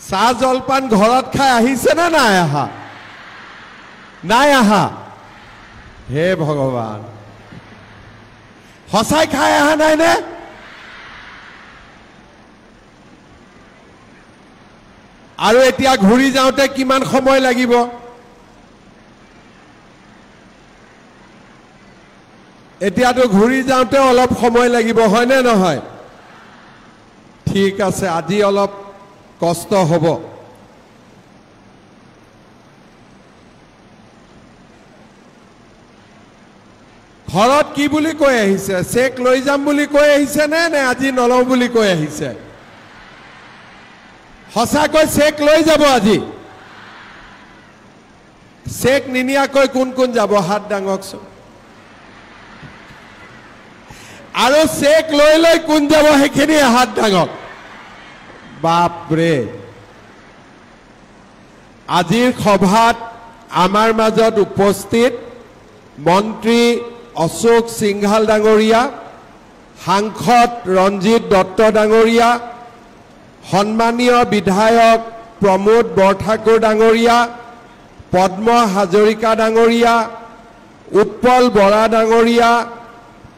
চাহ জলপান ঘৰত খাই আহিছে না নাই আহা নাই আহা হে ভগৱান সঁচাই খাই আহা নাই নে আৰু এতিয়া ঘূৰি যাওঁতে কিমান সময় লাগিব এতিয়াতো ঘূৰি যাওঁতে অলপ সময় লাগিব হয় নে নহয় ঠিক আছে আজি অলপ কষ্ট হ'ব ঘৰত কি বুলি কৈ আহিছে চেক লৈ যাম বুলি কৈ আহিছে নে আজি নলওঁ বুলি কৈ আহিছে সঁচাকৈ চেক লৈ যাব আজি চেক নিনিয়াকৈ কোন কোন যাব হাত দাঙকচোন আৰু চেক লৈ লৈ কোন যাব সেইখিনি হাত দাঙক বাপৰে আজিৰ সভাত আমাৰ মাজত উপস্থিত মন্ত্ৰী অশোক সিংহাল ডাঙৰীয়া সাংসদ ৰঞ্জিত দত্ত ডাঙৰীয়া সন্মানীয় বিধায়ক প্ৰমোদ বৰঠাকুৰ ডাঙৰীয়া পদ্ম হাজৰিকা ডাঙৰীয়া উৎপল বৰা ডাঙৰীয়া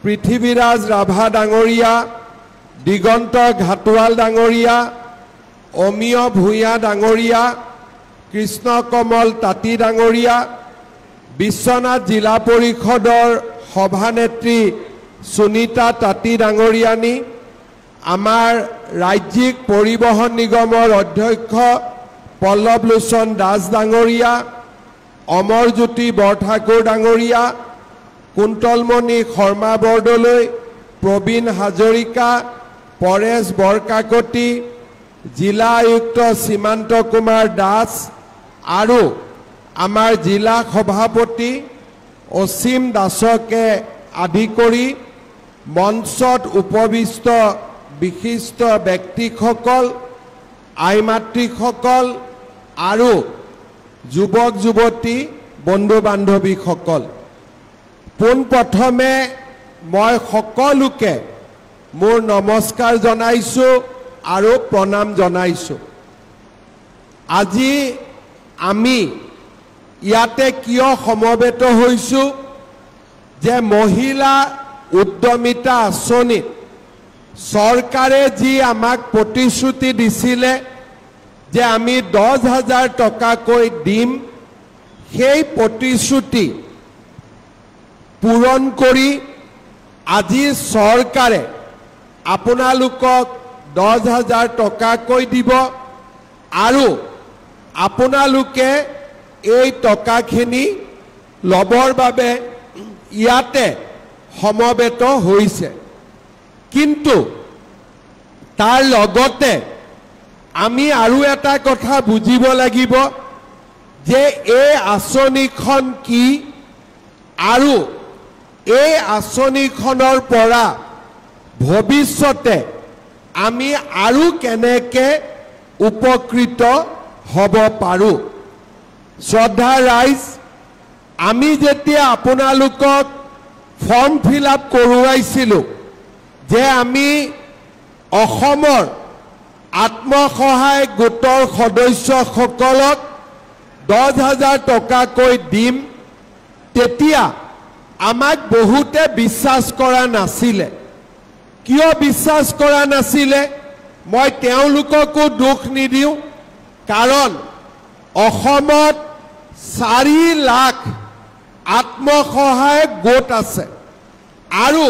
পৃথিৱীৰাজ ৰাভা ডাঙৰীয়া দিগন্ত ঘাটোৱাল ডাঙৰীয়া অমিয় ভূঞা ডাঙৰীয়া কৃষ্ণ কমল তাঁতী ডাঙৰীয়া বিশ্বনাথ জিলা পৰিষদৰ সভানেত্ৰী সুনীতা তাঁতী ডাঙৰীয়ানী আমাৰ ৰাজ্যিক পৰিবহণ নিগমৰ অধ্যক্ষ পল্লৱ লোচন দাস ডাঙৰীয়া অমৰজ্যোতি বৰঠাকুৰ ডাঙৰীয়া কুন্তলমণি শৰ্মা বৰদলৈ প্ৰবীণ হাজৰিকা পৰেশ বৰকাকতি জিলা আয়ুক্ত সীমান্ত কুমাৰ দাস আৰু আমাৰ জিলা সভাপতি অসীম দাসকে আদি কৰি মঞ্চত উপবিষ্ট বিশিষ্ট ব্যক্তিসকল আইমাতৃসকল আৰু যুৱক যুৱতী বন্ধু বান্ধৱীসকল পোনপ্ৰথমে মই সকলোকে মোৰ নমস্কাৰ জনাইছোঁ আৰু প্ৰণাম জনাইছোঁ আজি আমি ইয়াতে কিয় সমবেত হৈছোঁ যে মহিলা উদ্যমিতা আঁচনিত চৰকাৰে যি আমাক প্ৰতিশ্ৰুতি দিছিলে যে আমি 10,000 টকাকৈ দিম সেই প্ৰতিশ্ৰুতি পূৰণ কৰি আজি চৰকাৰে আপোনালোকক 10,000 টকাকৈ দিব আৰু আপোনালোকে এই টকাখিনি ল'বৰ বাবে ইয়াতে সমবেত হৈছে কিন্তু তাৰ লগতে আমি আৰু এটা কথা বুজিব লাগিব যে এই আঁচনিখন কি আৰু এই আঁচনিখনৰ পৰা ভৱিষ্যতে আমি আৰু কেনেকৈ উপকৃত হ'ব পাৰোঁ শ্ৰদ্ধা ৰাইজ আমি যেতিয়া আপোনালোকক ফৰ্ম ফিল আপ কৰোৱাইছিলোঁ যে আমি অসমৰ আত্মসহায়ক গোটৰ সদস্যসকলক 10,000 টকাকৈ দিম তেতিয়া আমাক বহুতে বিশ্বাস কৰা নাছিলে কিয় বিশ্বাস কৰা নাছিলে মই তেওঁলোককো দুখ নিদিওঁ কাৰণ অসমত 4 লাখ আত্মসহায়ক গোট আছে আৰু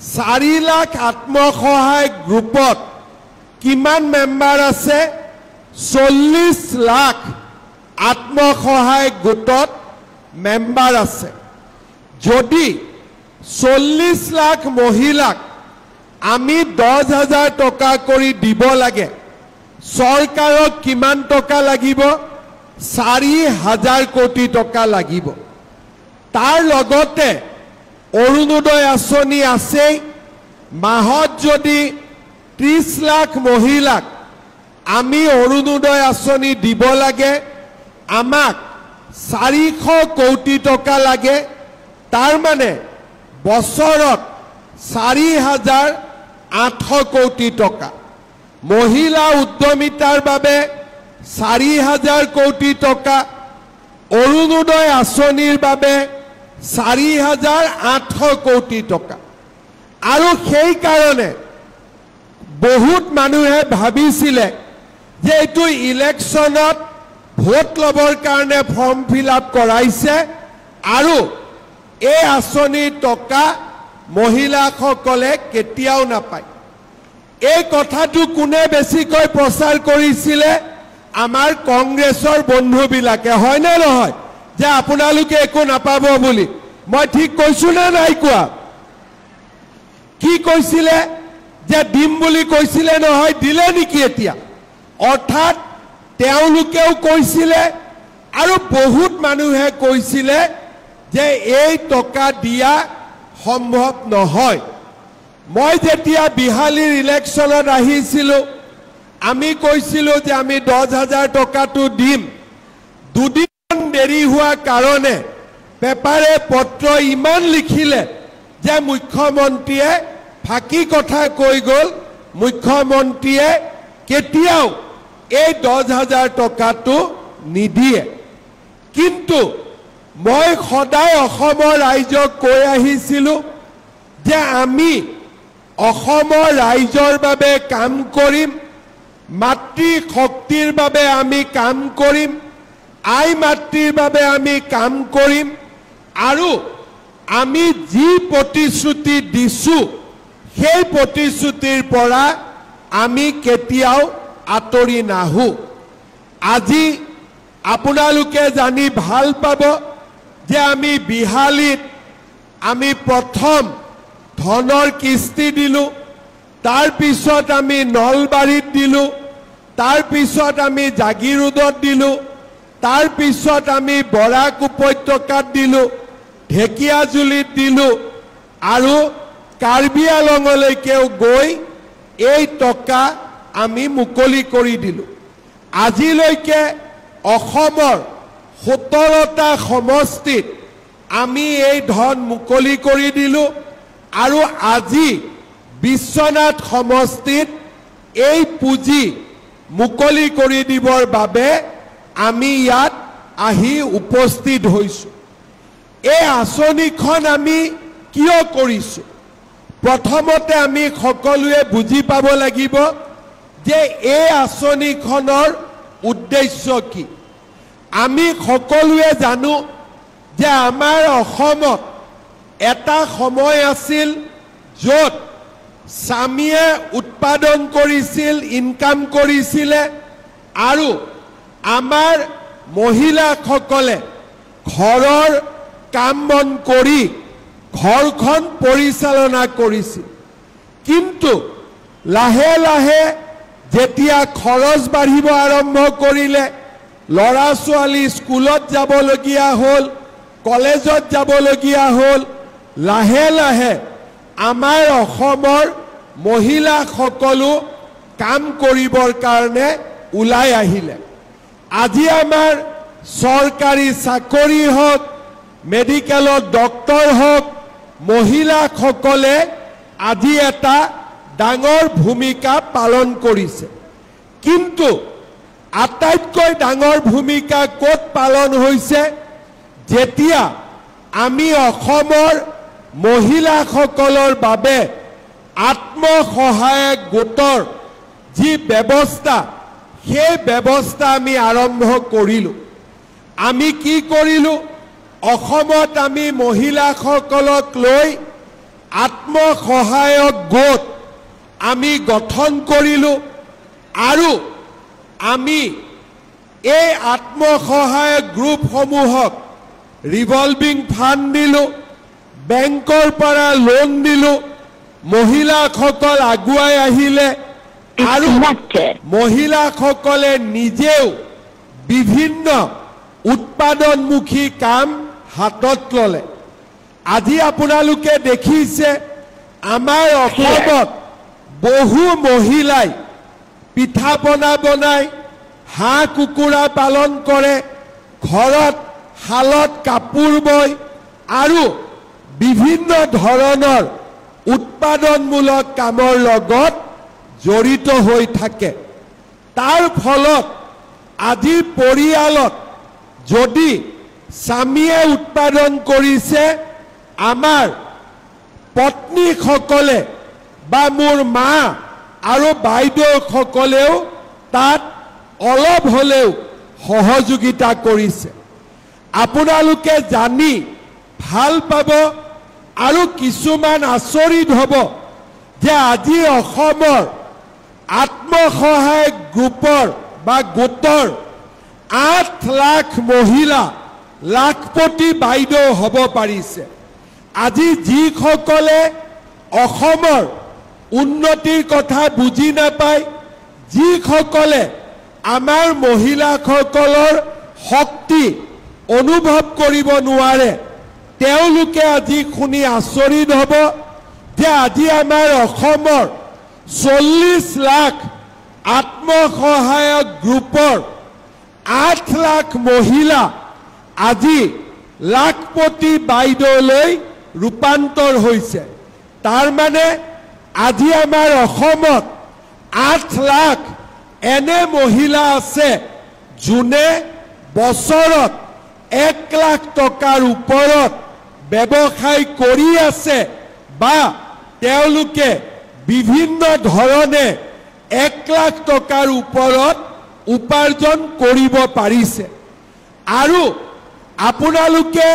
4 লাখ আত্মসহায়ক গ্ৰুপত কিমান মেম্বাৰ আছে 40 লাখ আত্মসহায়ক গোটত মেম্বাৰ আছে যদি 40 লাখ মহিলাক আমি 10,000 টকা কৰি দিব লাগে চৰকাৰক কিমান টকা লাগিব 4,000 কোটি টকা লাগিব তাৰ লগতে অৰুণোদয় আঁচনি আছে মাহত যদি 30 লাখ মহিলাক আমি অৰুণোদয় আঁচনি দিব লাগে আমাক 400 কোটি টকা লাগে তাৰ মানে বছৰত 4,800 কোটি টকা মহিলা উদ্যমিতাৰ বাবে 4,000 কোটি টকা, অৰুণোদয় আঁচনিৰ বাবে 4,800 কোটি টকা। আৰু সেই কাৰণে বহুত মানুহে ভাবিছিলে যে এইটো ইলেকশ্যনত ভোট ল'বৰ কাৰণে ফৰ্ম ফিল আপ কৰাইছে আৰু এই আঁচনিৰ টকা মহিলাসকলে কেতিয়াও নাপায়। এই কথাটো কোনে বেছিকৈ প্ৰচাৰ কৰিছিলে? আমাৰ কংগ্ৰেছৰ বন্ধুবিলাকে, হয়নে নহয়? যে আপোনালোকে একো নাপাব বুলি। মই ঠিক কৈছো নে নাই কোৱা? কি কৈছিলে? যে দিম বুলি কৈছিলে নহয়, দিলে নেকি এতিয়া? অৰ্থাৎ তেওঁলোকেও কৈছিলে আৰু বহুত মানুহে কৈছিলে যে এই টকা দিয়া সম্ভৱ নহয়। মই যেতিয়া বিহালীৰ ইলেকশ্যনত আহিছিলোঁ, আমি কৈছিলোঁ যে আমি 10,000 টকাটো দিম। দুদিন দেৰি হোৱা কাৰণে পেপাৰে পত্ৰ ইমান লিখিলে যে মুখ্যমন্ত্ৰীয়ে ফাঁকি কথা কৈ গ'ল। মুখ্যমন্ত্ৰীয়ে কেতিয়াও এই 10,000 টকাটো নিদিয়ে। কিন্তু মই সদায় অসমৰ ৰাইজক কৈ আহিছিলোঁ যে আমি অসমৰ ৰাইজৰ বাবে কাম কৰিম, মাতৃ শক্তিৰ বাবে আমি কাম কৰিম, আই মাতৃৰ বাবে আমি কাম কৰিম আৰু আমি যি প্ৰতিশ্ৰুতি দিছোঁ সেই প্ৰতিশ্ৰুতিৰ পৰা আমি কেতিয়াও আঁতৰি নাহোঁ। আজি আপোনালোকে জানি ভাল পাব যে আমি বিহালীত আমি প্ৰথম ধনৰ কিস্তি দিলোঁ, তাৰ পিছত আমি নলবাৰীত দিলোঁ, তাৰ পিছত আমি জাগিৰোডত দিলোঁ, তাৰ পিছত আমি বৰাক উপত্যকাত দিলোঁ, ঢেকিয়াজুলিত দিলোঁ আৰু কাৰ্বি আলঙলৈকেও গৈ এই টকা আমি মুকলি কৰি দিলোঁ। আজিলৈকে অসমৰ 17টা সমষ্টিত আমি এই ধন মুকলি কৰি দিলোঁ আৰু আজি বিশ্বনাথ সমষ্টিত এই পুঁজি মুকলি কৰি দিবৰ বাবে আমি ইয়াত আহি উপস্থিত হৈছোঁ। এই আঁচনিখন আমি কিয় কৰিছোঁ? প্ৰথমতে আমি সকলোৱে বুজি পাব লাগিব যে এই আঁচনিখনৰ উদ্দেশ্য কি। আমি সকলোৱে জানো যে আমাৰ অসমত এটা সময় আছিল য'ত স্বামীয়ে উৎপাদন কৰিছিল, ইনকাম কৰিছিলে আৰু আমাৰ মহিলাসকলে ঘৰৰ কাম বন কৰি ঘৰখন পৰিচালনা কৰিছিল। কিন্তু লাহে লাহে যেতিয়া খৰচ বাঢ়িব আৰম্ভ কৰিলে, ল'ৰা ছোৱালী স্কুলত যাবলগীয়া হ'ল, কলেজত যাবলগীয়া হ'ল, লাহে লাহে আমাৰ অসমৰ মহিলাসকলো কাম কৰিবৰ কাৰণে ওলাই আহিলে। আজি আমাৰ চৰকাৰী চাকৰি হওক, মেডিকেলত ডক্টৰ হওক, মহিলাসকলে আজি এটা ডাঙৰ ভূমিকা পালন কৰিছে। কিন্তু আটাইতকৈ ডাঙৰ ভূমিকা ক'ত পালন হৈছে? যেতিয়া আমি অসমৰ মহিলাসকলৰ বাবে আত্মসহায়ক গোটৰ যি ব্যৱস্থা, সেই ব্যৱস্থা আমি আৰম্ভ কৰিলোঁ। আমি কি কৰিলোঁ? অসমত আমি মহিলাসকলক লৈ আত্মসহায়ক গোট আমি গঠন কৰিলোঁ আৰু আমি এই আত্মসহায়ক গ্ৰুপসমূহক ৰিভলভিং ফাণ্ড দিলোঁ, বেংকৰ পৰা লোন দিলোঁ, মহিলাসকল আগুৱাই আহিলে আৰু মহিলাসকলে নিজেও বিভিন্ন উৎপাদনমুখী কাম হাতত ল'লে। আজি আপোনালোকে দেখিছে আমাৰ অসমত বহু মহিলাই পিঠা পনা বনায়, হাঁহ কুকুৰা পালন কৰে, ঘৰত শালত কাপোৰ বয় আৰু বিভিন্ন ধৰণৰ উৎপাদনমূলক কামৰ লগত জড়িত হৈ থাকে। তাৰ ফলত আজি পৰিয়ালত যদি স্বামীয়ে উৎপাদন কৰিছে আমাৰ পত্নীসকলে বা মোৰ মা আৰু বাইদেউসকলেও তাত অলপ হ'লেও সহযোগিতা কৰিছে আপোনালোকে জানি ভাল পাব আৰু কিছুমান আচৰিত হ'ব যে আজি অসমৰ আত্মসহায়ক গ্ৰুপৰ বা গোটৰ 8 লাখ মহিলা লাখপতি বাইদেউ হ'ব পাৰিছে আজি যিসকলে অসমৰ উন্নতিৰ কথা বুজি নাপায় যিসকলে আমাৰ মহিলাসকলৰ শক্তি অনুভৱ কৰিব নোৱাৰে তেওঁলোকে আজি শুনি আচৰিত হ'ব যে আজি আমাৰ অসমৰ 40 লাখ আত্মসহায়ক গ্ৰুপৰ 8 লাখ মহিলা আজি লাখপতি বাইদেউলৈ ৰূপান্তৰ হৈছে তাৰ মানে আজি আমাৰ অসমত 8 লাখ এনে মহিলা আছে যোনে বছৰত 1 লাখ টকাৰ ওপৰত ব্যৱসায় কৰি আছে বা তেওঁলোকে বিভিন্ন ধৰণে 1 লাখ টকাৰ ওপৰত উপাৰ্জন কৰিব পাৰিছে আৰু আপোনালোকে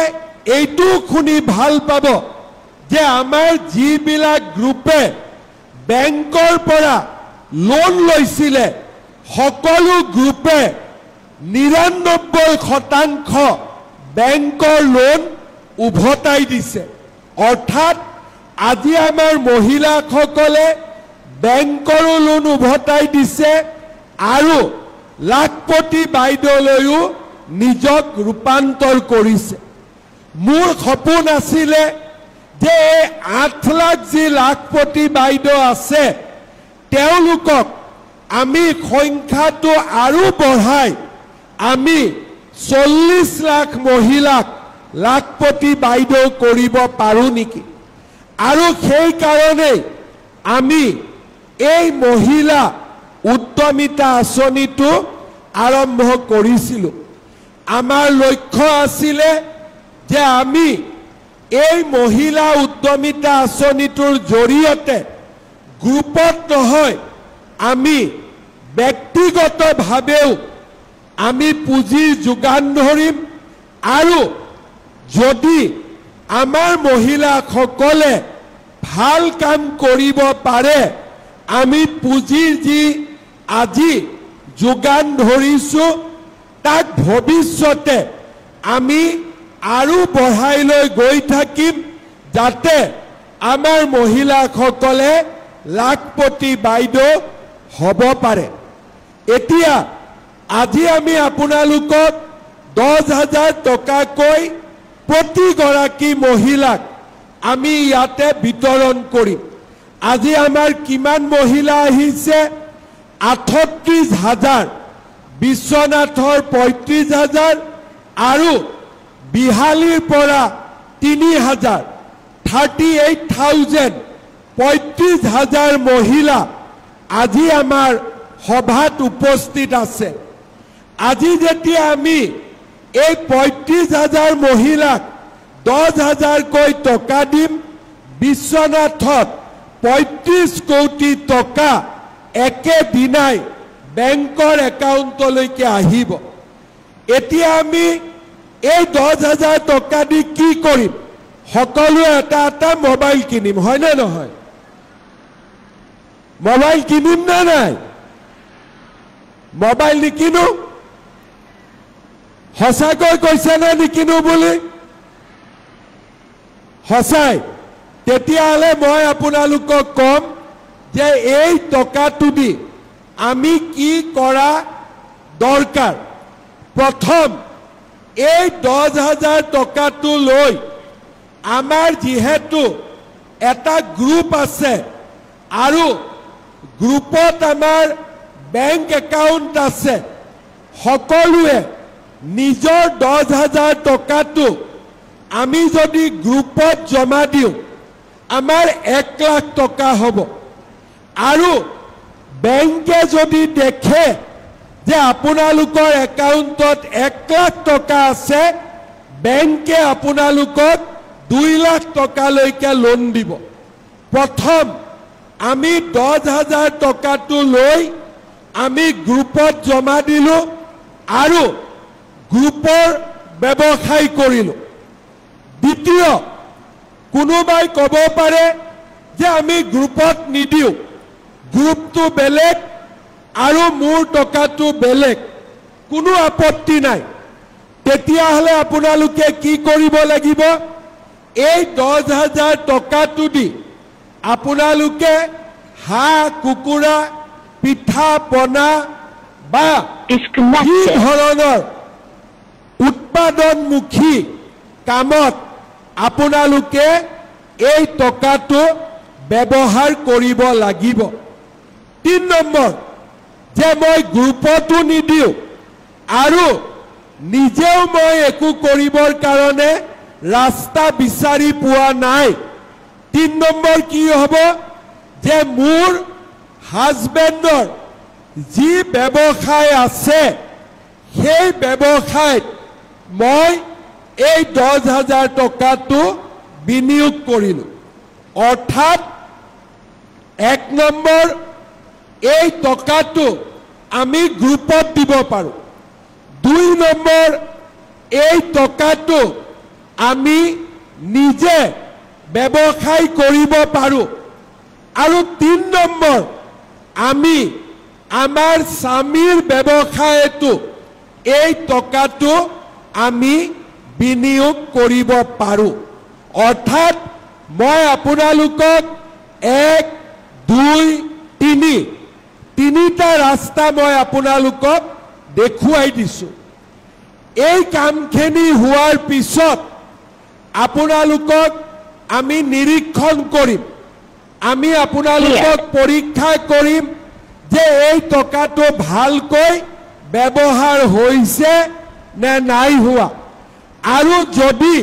এইটো শুনি ভাল পাব যে আমাৰ যিবিলাক গ্ৰুপে বেংকৰ পৰা লোন লৈছিলে সকলো গ্ৰুপে 99% বেংকৰ লোন উভতাই দিছে অৰ্থাৎ আজি আমাৰ মহিলাসকলে বেংকৰ লোন উভতাই দিছে আৰু লাখপতি বাইদেউলৈও নিজক ৰূপান্তৰ কৰিছে মোৰ সপোন আছিলে যে 8 লাখ যি লাখপতি বাইদেউ আছে তেওঁলোকক আমি সংখ্যাটো আৰু বঢ়াই আমি 40 লাখ মহিলাক লাখপতি বাইদেউ কৰিব পাৰো নেকি আৰু সেই কাৰণে আমি এই মহিলা উদ্যমিতা আঁচনিটো আৰম্ভ কৰিছিলো আমাৰ লক্ষ্য আছিলে যে আমি এই মহিলা উদ্যমিতা আঁচনিটোৰ জৰিয়তে গ্ৰুপত নহয় আমি ব্যক্তিগতভাৱেও আমি পুঁজিৰ যোগান ধৰিম আৰু যদি আমাৰ মহিলাসকলে ভাল কাম কৰিব পাৰে আমি পুঁজিৰ যি আজি যোগান ধৰিছো তাক ভৱিষ্যতে আমি আৰু বঢ়াই লৈ গৈ থাকিম যাতে আমাৰ মহিলাসকলে লাখপতি বাইদেউ হ'ব পাৰে এতিয়া আজি আমি আপোনালোকক 10,000 টকাকৈ প্ৰতিগৰাকী মহিলাক আমি ইয়াতে বিতৰণ কৰিম আজি আমাৰ কিমান মহিলা আহিছে 38,000 বিশ্বনাথৰ 35,000 আৰু বিহালীৰ পৰা 3,000 38,000 35,000 মহিলা আজি আমাৰ সভাত উপস্থিত আছে আজি যেতিয়া আমি এই 35,000 মহিলাক 10,000 কৈ টকা দিম বিশ্বনাথত 35 কোটি টকা একেদিনাই বেংকৰ একাউণ্টলৈকে আহিব এতিয়া আমি এই 10,000 টকা দি কি কৰিম সকলোৱে এটা মোবাইল কিনিম হয় না নহয় মোবাইল কিনিম না নাই মোবাইল নিকিনো সঁচাকৈ কৈছে না নিকিনো বুলি সঁচাই তেতিয়াহ'লে মই আপোনালোকক কম যে এই টকাটো দি আমি কি কৰা দৰকাৰ প্ৰথম এই 10,000 টকাটো লৈ আমাৰ যেহেতু এটা গ্ৰুপ আছে আৰু গ্ৰুপত আমাৰ বেংক একাউণ্ট আছে সকলোৱে নিজৰ 10,000 টকাটো আমি যদি গ্ৰুপত জমা দিওঁ আমাৰ 1 লাখ টকা হ'ব আৰু বেংকে যদি দেখে যে আপোনালোকৰ একাউণ্টত 1 লাখ টকা আছে, বেংকে আপোনালোকক 2 লাখ টকালৈকে লোন দিব। প্ৰথম আমি 10,000 টকাটো লৈ আমি গ্ৰুপত জমা দিলো আৰু গ্ৰুপৰ ব্যৱসায় কৰিলো। দ্বিতীয়, কোনোবাই ক'ব পাৰে যে আমি গ্ৰুপত নিদিও, গ্ৰুপটো বেলেগ আৰু মোৰ টকাটো বেলেগ, কোনো আপত্তি নাই। তেতিয়াহ'লে আপোনালোকে কি কৰিব লাগিব? এই 10,000 টকাটো দি আপোনালোকে হাঁহ কুকুৰা পিঠা পনা বা কি ধৰণৰ উৎপাদনমুখী কামত আপোনালোকে এই টকাটো ব্যৱহাৰ কৰিব লাগিব। 3 নম্বৰ, যে মই গ্ৰুপতো নিদিওঁ আৰু নিজেও মই একো কৰিবৰ কাৰণে ৰাস্তা বিচাৰি পোৱা নাই। 3 নম্বৰ কি হ'ব? যে মোৰ হাজবেণ্ডৰ যি ব্যৱসায় আছে সেই ব্যৱসায়ত মই এই 10,000 টকাটো বিনিয়োগ কৰিলো। অৰ্থাৎ 1 নম্বৰ, এই টকাটো আমি গ্ৰুপত দিব পাৰোঁ। 2 নম্বৰ, এই টকাটো আমি নিজে ব্যৱসায় কৰিব পাৰোঁ। আৰু 3 নম্বৰ, আমি আমাৰ স্বামীৰ ব্যৱসায়তো এই টকাটো আমি বিনিয়োগ কৰিব পাৰোঁ। অৰ্থাৎ মই আপোনালোকক 1, 2, 3 তিনিটা ৰাস্তা মই আপোনালোকক দেখুৱাই দিছোঁ। এই কামখিনি হোৱাৰ পিছত আপোনালোকক আমি নিৰীক্ষণ কৰিম, আমি আপোনালোকক পৰীক্ষা কৰিম যে এই টকাটো ভালকৈ ব্যৱহাৰ হৈছে নে নাই হোৱা। আৰু যদি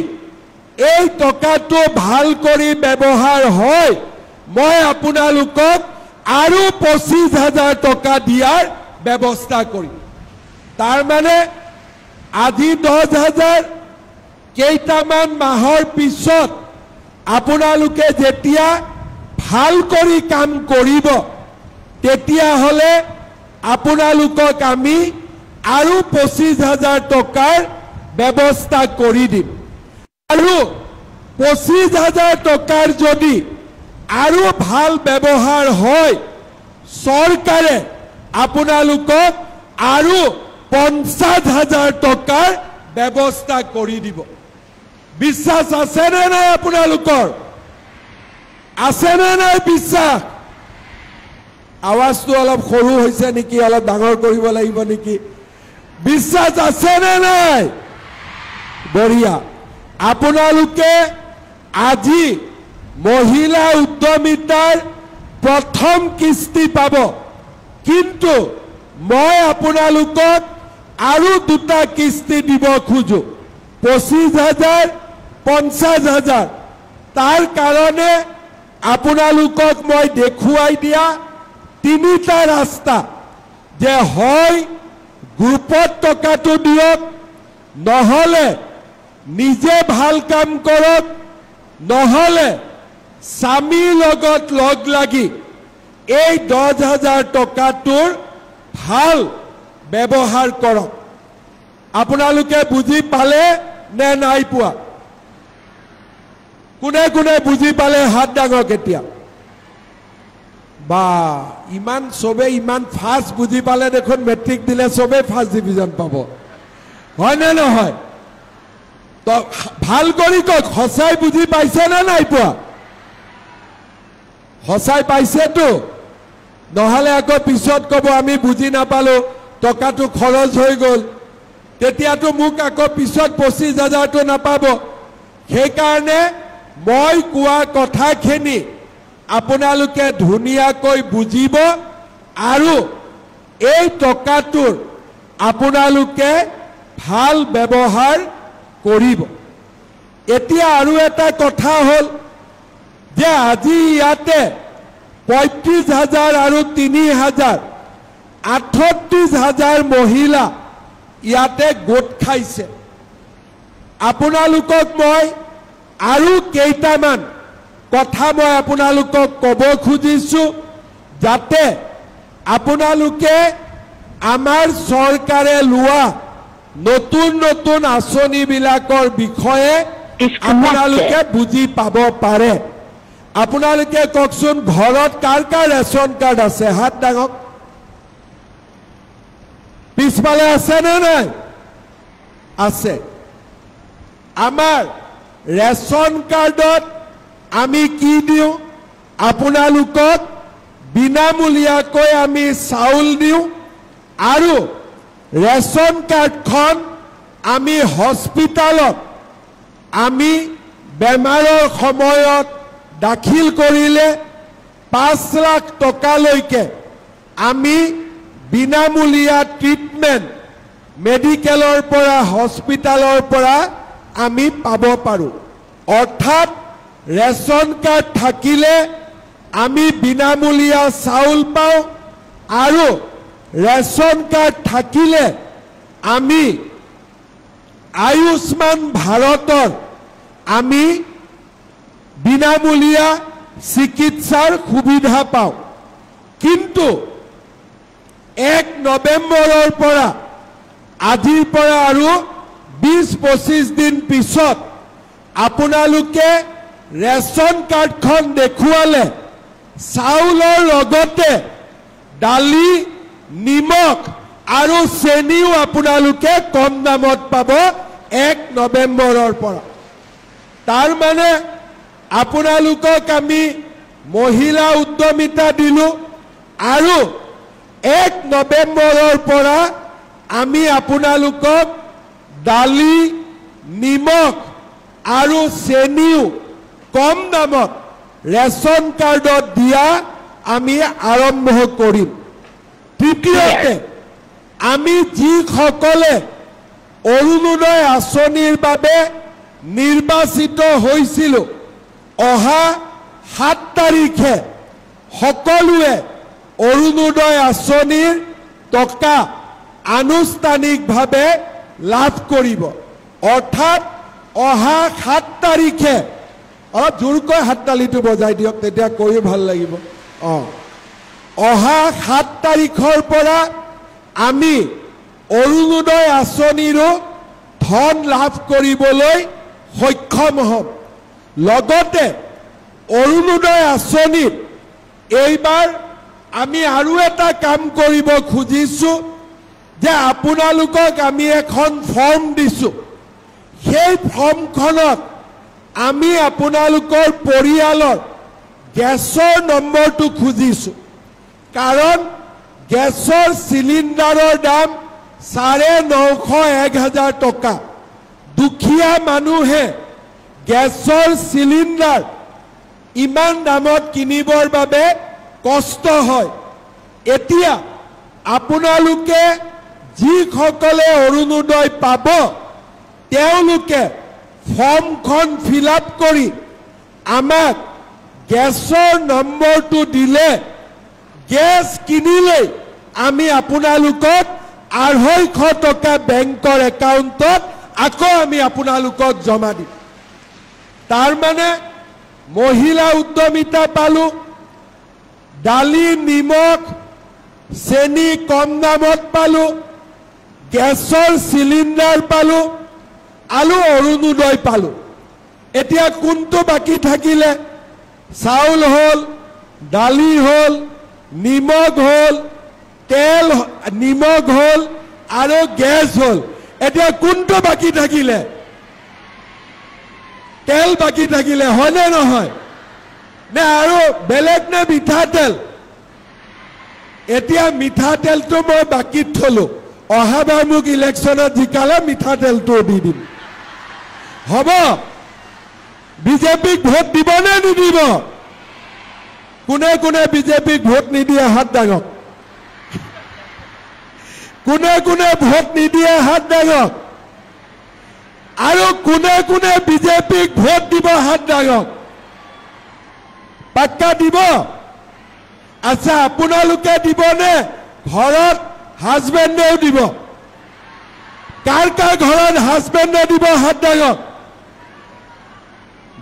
এই টকাটো ভাল কৰি ব্যৱহাৰ হয়, মই আপোনালোকক আৰু 25,000 টকা দিয়াৰ ব্যৱস্থা কৰিম। তাৰ মানে আজি 10,000, কেইটামান মাহৰ পিছত আপোনালোকে যেতিয়া ভাল কৰি কাম কৰিব, তেতিয়াহ'লে আপোনালোকক আমি আৰু 25,000 টকাৰ ব্যৱস্থা কৰি দিম। আৰু 25,000 টকাৰ যদি আৰু ভাল ব্যৱহাৰ হয়, চৰকাৰে আপোনালোকক আৰু 50,000 টকাৰ ব্যৱস্থা কৰি দিব। বিশ্বাস আছেনে নাই আপোনালোকৰ? আছেনে নাই বিশ্বাস? আৱাজটো অলপ সৰু হৈছে নেকি, অলপ ডাঙৰ কৰিব লাগিব নেকি? বিশ্বাস আছেনে নাই? বঢ়িয়া। আপোনালোকে আজি মহিলা উদ্যমিতাৰ প্ৰথম কিস্তি পাব, কিন্তু মই আপোনালোকক আৰু 2টা কিস্তি দিব খোজো, 25,000, 50,000। তাৰ কাৰণে আপোনালোকক মই দেখুৱাই দিয়া 3টা ৰাস্তা, যে হয় গ্ৰুপত টকাটো দিয়ক, নহ'লে নিজে ভাল কাম কৰক, নহ'লে স্বামীৰ লগত লগ লাগি এই 10,000 টকাটোৰ ভাল ব্যৱহাৰ কৰক। আপোনালোকে বুজি পালে নে নাই পোৱা? কোনে কোনে বুজি পালে হাত ডাঙক এতিয়া। বা ইমান চবে ইমান ফাষ্ট বুজি পালে দেখোন মেট্ৰিক দিলে চবে ফাৰ্ষ্ট ডিভিজন পাব, হয়নে নহয়? তো ভাল কৰি কওক, সঁচাই বুজি পাইছে নে নাই পোৱা? সঁচাই পাইছেতো? নহ'লে আকৌ পিছত ক'ব আমি বুজি নাপালো, টকাটো খৰচ হৈ গ'ল, তেতিয়াতো মোক আকৌ পিছত 25,000টো নাপাব। সেইকাৰণে মই কোৱা কথাখিনি আপোনালোকে ধুনীয়াকৈ বুজিব আৰু এই টকাটোৰ আপোনালোকে ভাল ব্যৱহাৰ কৰিব। এতিয়া আৰু এটা কথা হ'ল যে আজি ইয়াতে 35,000 আৰু 3,000 38,000 মহিলা ইয়াতে গোট খাইছে আপোনালোকক মই আৰু কেইটামান কথা মই আপোনালোকক ক'ব খুজিছো যাতে আপোনালোকে আমাৰ চৰকাৰে লোৱা নতুন নতুন আঁচনিবিলাকৰ বিষয়ে আপোনালোকে বুজি পাব পাৰে আপোনালোকে কওকচোন ঘৰত কাৰ কাৰ ৰেচন কাৰ্ড আছে হাত দাঙক পিছফালে আছে নে নাই আছে আমাৰ ৰেচন কাৰ্ডত আমি কি দিওঁ আপোনালোকক বিনামূলীয়াকৈ আমি চাউল দিওঁ আৰু ৰেচন কাৰ্ডখন আমি হস্পিটালত আমি বেমাৰৰ সময়ত দাখিল কৰিলে 5 লাখ টকালৈকে আমি বিনামূলীয়া ট্ৰিটমেণ্ট মেডিকেলৰ পৰা হস্পিটালৰ পৰা আমি পাব পাৰোঁ অৰ্থাৎ ৰেচন কাৰ্ড থাকিলে আমি বিনামূলীয়া চাউল পাওঁ আৰু ৰেচন কাৰ্ড থাকিলে আমি আয়ুষ্মান ভাৰতৰ আমি বিনামূলীয়া চিকিৎসাৰ সুবিধা পাওঁ কিন্তু 1 নৱেম্বৰৰ পৰা আজিৰ পৰা আৰু 20-25 দিন পিছত আপোনালোকে ৰেচন কাৰ্ডখন দেখুৱালে চাউলৰ লগতে দালি নিমখ আৰু চেনিও আপোনালোকে কম দামত পাব 1 নৱেম্বৰৰ পৰা তাৰ মানে আপোনালোকক আমি মহিলা উদ্যমিতা দিলো আৰু 1 নৱেম্বৰৰ পৰা আমি আপোনালোকক দালি নিমখ আৰু চেনিও কম দামত ৰেচন কাৰ্ডত দিয়া আমি আৰম্ভ কৰিম তৃতীয়তে আমি যিসকলে অৰুণোদয় আঁচনিৰ বাবে নিৰ্বাচিত হৈছিলোঁ অহা 7 তাৰিখে সকলোৱে অৰুণোদয় আঁচনিৰ টকা আনুষ্ঠানিকভাৱে লাভ কৰিব অৰ্থাৎ অহা 7 তাৰিখে অলপ জোৰকৈ হাততালিটো বজাই দিয়ক তেতিয়া কৈও ভাল লাগিব অহা 7 তাৰিখৰ পৰা আমি অৰুণোদয় আঁচনিৰো ধন লাভ কৰিবলৈ সক্ষম হ'ম লগতে অৰুণোদয় আঁচনিত এইবাৰ আমি আৰু এটা কাম কৰিব খুজিছো যে আপোনালোকক আমি এখন ফৰ্ম দিছো সেই ফৰ্মখনত আমি আপোনালোকৰ পৰিয়ালৰ গেছৰ নম্বৰটো খুজিছো কাৰণ গেছৰ সিলিণ্ডাৰৰ দাম 950-1000 টকা দুখীয়া মানুহে গেছৰ সিলিণ্ডাৰ ইমান দামত কিনিবৰ বাবে কষ্ট হয় এতিয়া আপোনালোকে যিসকলে অৰুণোদয় পাব তেওঁলোকে ফৰ্মখন ফিল আপ কৰি আমাক গেছৰ নম্বৰটো দিলে গেছ কিনিলে আমি আপোনালোকক 250 টকা বেংকৰ একাউণ্টত আকৌ আমি আপোনালোকক জমা দিম তাৰ মানে মহিলা উদ্যমিতা পালো দালি নিমখ চেনি কম দামত পালো গেছৰ সিলিণ্ডাৰ পালো আলু অৰুণোদয় পালো এতিয়া কোনটো বাকি থাকিলে চাউল হল দালি হল নিমখ হল তেল নিমখ হল আৰু গেছ হল এতিয়া কোনটো বাকি থাকিলে তেল বাকি থাকিলে হয়নে নহয় নে আৰু বেলেগ নে মিঠাতেল এতিয়া মিঠাতেলটো মই বাকি থলো অহাবাৰ মোক ইলেকশ্যনত জিকালে মিঠাতেলটো দি দিম হ'ব বিজেপিক ভোট দিব নে নিদিব কোনে কোনে বিজেপিক ভোট নিদিয়ে হাত দাঙক কোনে কোনে ভোট নিদিয়ে হাত দাঙক আৰু কোনে কোনে বিজেপিক ভোট দিব হাত দাঙক পাক্কা দিব আচ্ছা আপোনালোকে দিবনে ঘৰত হাজবেণ্ডেও দিব কাৰ কাৰ ঘৰত হাজবেণ্ডে দিব হাত দাঙক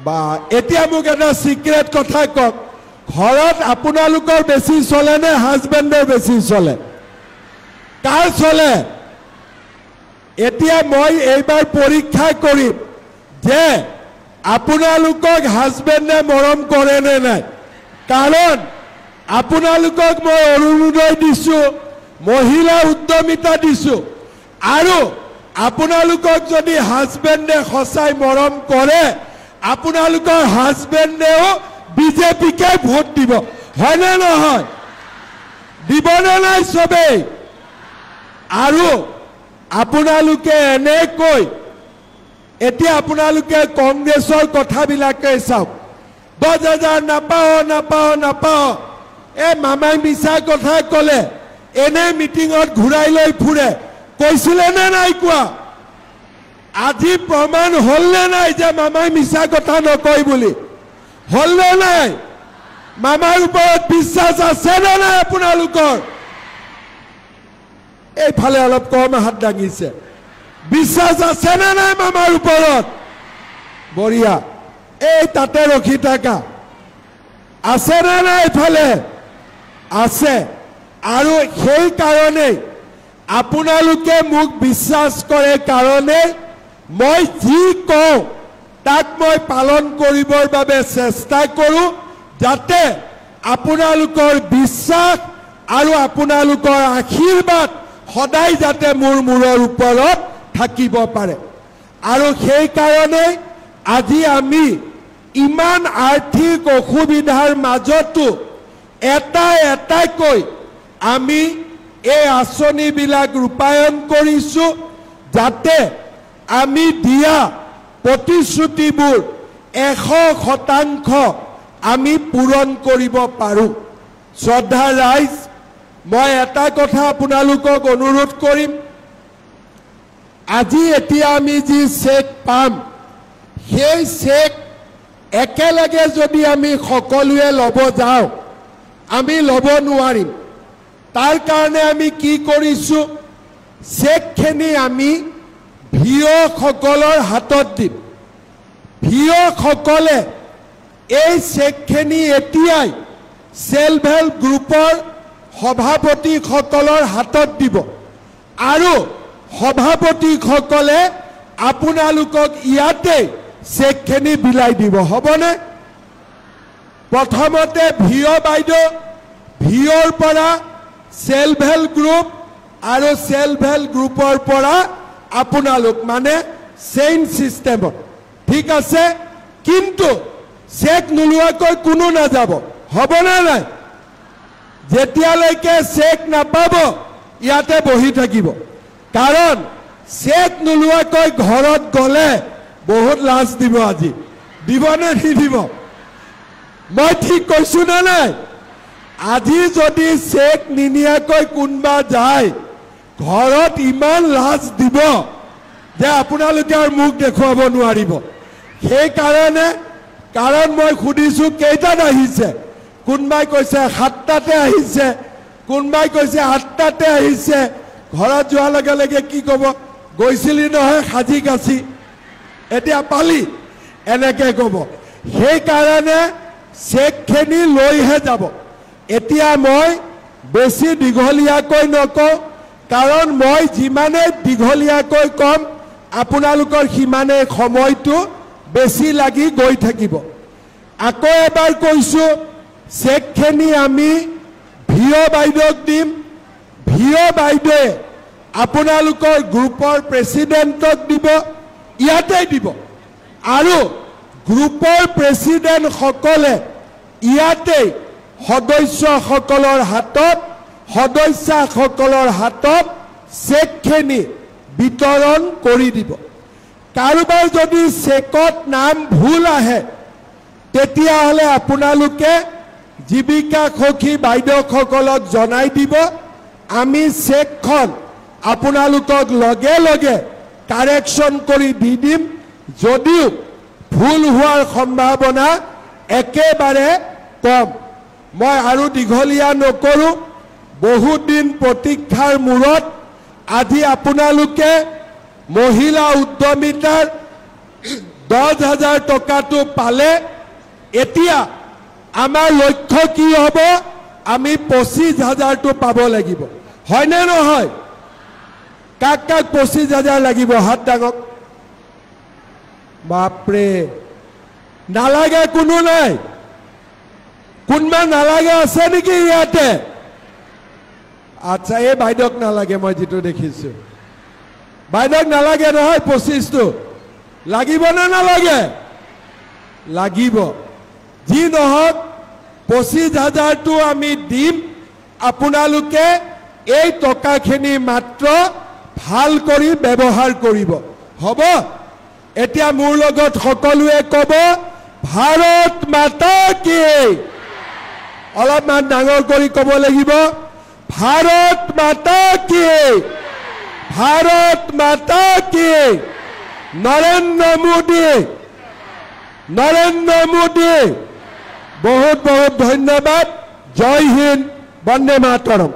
বা এতিয়া মোক এটা সিক্ৰেট কথা কওক ঘৰত আপোনালোকৰ বেছি চলে নে হাজবেণ্ডৰ বেছি চলে কাৰ চলে এতিয়া মই এইবাৰ পৰীক্ষা কৰিম যে আপোনালোকক হাজবেণ্ডে মৰম কৰে নে নাই কাৰণ আপোনালোকক মই অৰুণোদয় দিছো মহিলা উদ্যমিতা দিছো আৰু আপোনালোকক যদি হাজবেণ্ডে সঁচাই মৰম কৰে আপোনালোকৰ হাজবেণ্ডেও বিজেপিকে ভোট দিব হয় নে নহয় দিবনে নাই সবেই আৰু আপোনালোকে এনেকৈ এতিয়া আপোনালোকে কংগ্ৰেছৰ কথাবিলাকে চাওক 10,000 নাপাও মামাই মিছা কথা ক'লে এনে মিটিঙত ঘূৰাই লৈ ফুৰে কৈছিলে নে নাই কোৱা আজি প্ৰমাণ হ'ল নে নাই যে মামাই মিছা কথা নকয় বুলি হ'ল নে নাই মামাৰ ওপৰত বিশ্বাস আছে নে নাই আপোনালোকৰ এইফালে অলপ কম হাত দাঙিছে বিশ্বাস আছে নে নাই মামাৰ ওপৰত বঢ়িয়া এই তাতে ৰখি থাকা আছে নে নাই এইফালে আছে আৰু সেই কাৰণে আপোনালোকে মোক বিশ্বাস কৰে কাৰণে মই যি কওঁ তাক মই পালন কৰিবৰ বাবে চেষ্টা কৰোঁ যাতে আপোনালোকৰ বিশ্বাস আৰু আপোনালোকৰ আশীৰ্বাদ সদায় যাতে মোৰ মূৰৰ ওপৰত থাকিব পাৰে আৰু সেই কাৰণে আজি আমি ইমান আৰ্থিক অসুবিধাৰ মাজতো এটাকৈ আমি এই আঁচনিবিলাক ৰূপায়ণ কৰিছোঁ যাতে আমি দিয়া প্ৰতিশ্ৰুতিবোৰ 100% আমি পূৰণ কৰিব পাৰোঁ শ্ৰদ্ধা ৰাইজ মই এটা কথা আপোনালোকক অনুৰোধ কৰিম আজি এতিয়া আমি যি চেক পাম সেই চেক একেলগে যদি আমি সকলোৱে ল'ব যাওঁ আমি ল'ব নোৱাৰিম তাৰ কাৰণে আমি কি কৰিছোঁ চেকখিনি আমি ভিঅ'সকলৰ হাতত দিম ভিঅ'সকলে এই চেকখিনি এতিয়াই সেল্ফ হেল্প গ্ৰুপৰ সভাপতিসকলৰ হাতত দিব আৰু সভাপতিসকলে আপোনালোকক ইয়াতে চেকখিনি বিলাই দিব হ'বনে প্ৰথমতে ভিঅ' বাইদেউ ভিঅ'ৰ পৰা সেল্ফ হেল্প গ্ৰুপ আৰু সেল্ফ হেল্প গ্ৰুপৰ পৰা আপোনালোক মানে চেইন সিস্টেমত ঠিক আছে কিন্তু চেক নোলোৱাকৈ কোনো নাযাব হ'বনে নাই যেতিয়ালৈকে চেক নাপাব ইয়াতে বহি থাকিব কাৰণ চেক নোলোৱাকৈ ঘৰত গ'লে বহুত লাজ দিব আজি দিবনে নিদিব মই ঠিক কৈছো না নাই আজি যদি চেক নিনিয়াকৈ কোনবা যায় ঘৰত ইমান লাজ দিব যে আপোনালোকে আৰু মুখ দেখুৱাব নোৱাৰিব সেই কাৰণে কাৰণ মই সুধিছো কেইটাত আহিছে কোনবাই কৈছে 7টাতে আহিছে কোনবাই কৈছে 8টাতে আহিছে ঘৰত যোৱাৰ লগে লগে কি ক'ব গৈছিলি নহয় সাজি কাছি এতিয়া পালি এনেকৈ ক'ব সেই কাৰণে চেকখিনি লৈহে যাব এতিয়া মই বেছি দীঘলীয়াকৈ নকওঁ কাৰণ মই যিমানে দীঘলীয়াকৈ কম আপোনালোকৰ সিমানে সময়টো বেছি লাগি গৈ থাকিব আকৌ এবাৰ কৈছো চেকখিনি আমি ভিঅ' বাইদেউক দিম ভিঅ' বাইদেৱে আপোনালোকৰ গ্ৰুপৰ প্ৰেছিডেণ্টক দিব ইয়াতে দিব আৰু গ্ৰুপৰ প্ৰেছিডেণ্টসকলে ইয়াতে সদস্যসকলৰ হাতত চেকখিনি বিতৰণ কৰি দিব কাৰোবাৰ যদি চেকত নাম ভুল আহে তেতিয়াহ'লে আপোনালোকে জীৱিকা সখী বাইদেউসকলক জনাই দিব আমি চেকখন আপোনালোকক লগে লগে কাৰেকশ্যন কৰি দি দিম যদিও ভুল হোৱাৰ সম্ভাৱনা একেবাৰে কম মই আৰু দীঘলীয়া নকৰোঁ বহুত দিন প্ৰতীক্ষাৰ মূৰত আজি আপোনালোকে মহিলা উদ্যমিতাৰ 10,000 টকাটো পালে। এতিয়া আমাৰ লক্ষ্য কি হ'ব? আমি 25,000টো পাব লাগিব, হয়নে নহয়? কাক কাক 25,000 লাগিব? হাত দাঙক। বাপৰে, নালাগে? কোনো নাই? কোনোবা নালাগে আছে নেকি ইয়াতে? আচ্ছা, এই বাইদেউক নালাগে, মই যিটো দেখিছোঁ। বাইদেউক নালাগে নহয়? 25টো লাগিব নে নালাগে? লাগিব। যি নহওক 25,000টো আমি দিম। আপোনালোকে এই টকাখিনি মাত্ৰ ভাল কৰি ব্যৱহাৰ কৰিব, হ'ব? এতিয়া মোৰ লগত সকলোৱে ক'ব, ভাৰত মাতা কি। অলপমান ডাঙৰ কৰি ক'ব লাগিব, ভাৰত মাতা কি, ভাৰত মাতা কি। নৰেন্দ্ৰ মোদী, নৰেন্দ্ৰ মোদী। বহুত বহুত ধন্যবাদ। জয় হিন্দ, বন্দে মাতৰম।